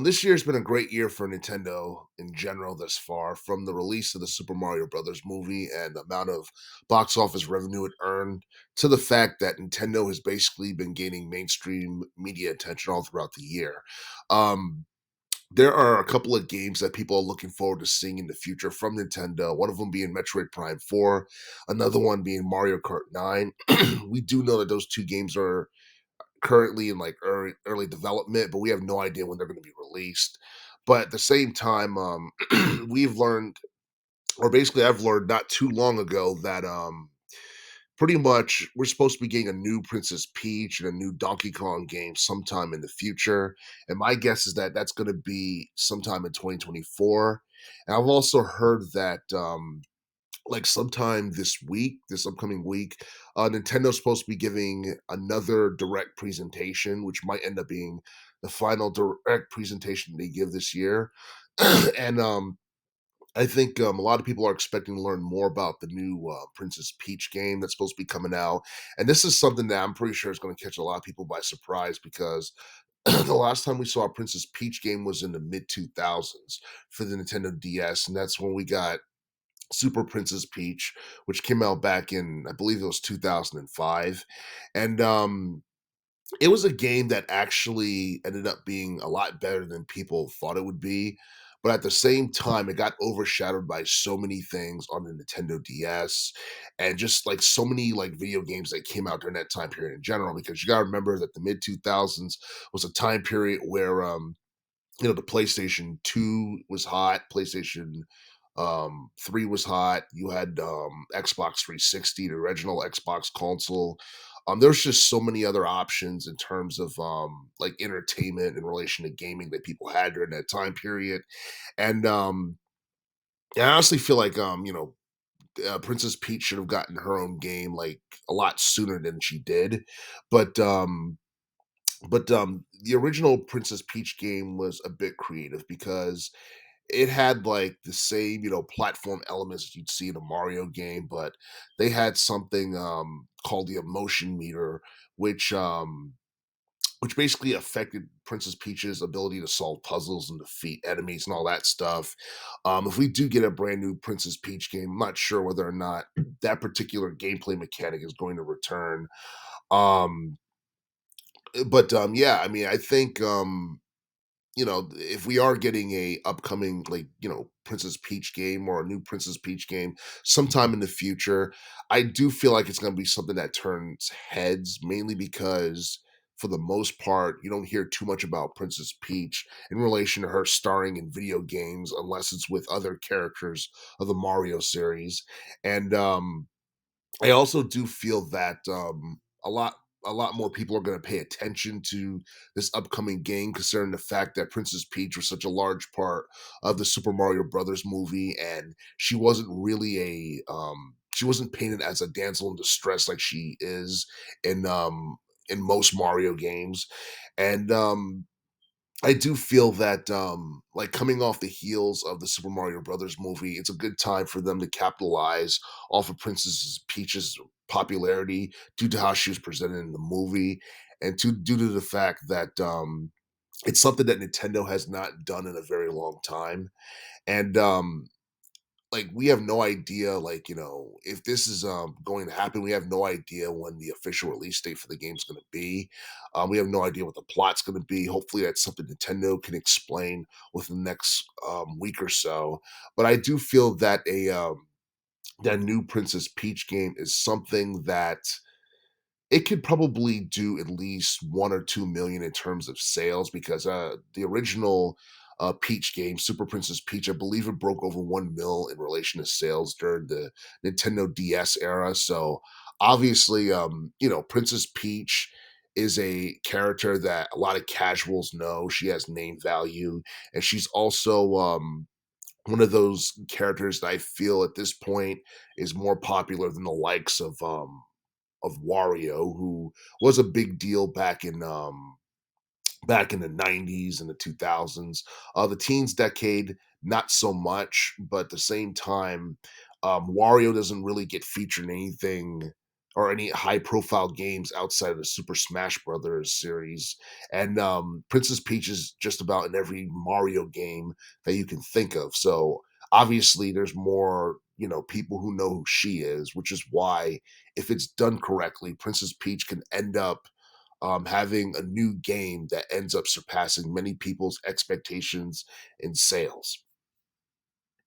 This year's been a great year for Nintendo in general thus far, from the release of the Super Mario Brothers movie and the amount of box office revenue it earned, to the fact that Nintendo has basically been gaining mainstream media attention all throughout the year. Um, there are a couple of games that people are looking forward to seeing in the future from Nintendo. One of them being Metroid Prime 4, another one being Mario Kart 9. We do know that those two games are currently in like early development, but we have no idea when they're going to be released. But at the same time, we've learned, or basically, I've learned not too long ago that pretty much we're supposed to be getting a new Princess Peach and a new Donkey Kong game sometime in the future. And my guess is that that's going to be sometime in 2024. And I've also heard that like sometime this week, this upcoming week, Nintendo's supposed to be giving another direct presentation, which might end up being the final direct presentation they give this year. And I think a lot of people are expecting to learn more about the new Princess Peach game that's supposed to be coming out. And this is something that I'm pretty sure is going to catch a lot of people by surprise because the last time we saw a Princess Peach game was in the mid 2000s for the Nintendo DS. And that's when we got Super Princess Peach, which came out back in, I believe it was 2005. And it was a game that actually ended up being a lot better than people thought it would be. But at the same time, it got overshadowed by so many things on the Nintendo DS and just like so many like video games that came out during that time period in general. Because you gotta remember that the mid 2000s was a time period where the PlayStation 2 was hot, PlayStation 3 was hot. You had Xbox 360, the original Xbox console. There's just so many other options in terms of like entertainment in relation to gaming that people had during that time period. And I honestly feel like Princess Peach should have gotten her own game like a lot sooner than she did. But the original Princess Peach game was a bit creative because it had like the same, platform elements that you'd see in a Mario game, but they had something called the emotion meter, which which basically affected Princess Peach's ability to solve puzzles and defeat enemies and all that stuff. If we do get a brand new Princess Peach game, I'm not sure whether or not that particular gameplay mechanic is going to return. Um, but yeah, I mean, I think if we are getting a upcoming like Princess Peach game or a new Princess Peach game sometime in the future, I do feel like it's going to be something that turns heads, mainly because for the most part you don't hear too much about Princess Peach in relation to her starring in video games unless it's with other characters of the Mario series. And I also do feel that a lot more people are going to pay attention to this upcoming game, considering the fact that Princess Peach was such a large part of the Super Mario Brothers movie, and she wasn't really she wasn't painted as a damsel in distress like she is in most Mario games. And I do feel that, like coming off the heels of the Super Mario Brothers movie, it's a good time for them to capitalize off of Princess Peach's popularity due to how she was presented in the movie, and due to the fact that it's something that Nintendo has not done in a very long time. And like we have no idea, like if this is going to happen. We have no idea when the official release date for the game is going to be. We have no idea what the plot's going to be. Hopefully that's something Nintendo can explain within the next week or so. But I do feel that a that new Princess Peach game is something that it could probably do at least 1 or 2 million in terms of sales, because the original Peach game, Super Princess Peach, I believe it broke over 1 mil in relation to sales during the Nintendo DS era. So obviously, Princess Peach is a character that a lot of casuals know. She has name value, and she's also one of those characters that I feel at this point is more popular than the likes of Wario, who was a big deal back in the 90s and the 2000s. The teens decade, not so much, but at the same time, Wario doesn't really get featured in anything or any high profile games outside of the Super Smash Brothers series. And Princess Peach is just about in every Mario game that you can think of. So obviously, there's more, people who know who she is, which is why, if it's done correctly, Princess Peach can end up having a new game that ends up surpassing many people's expectations in sales.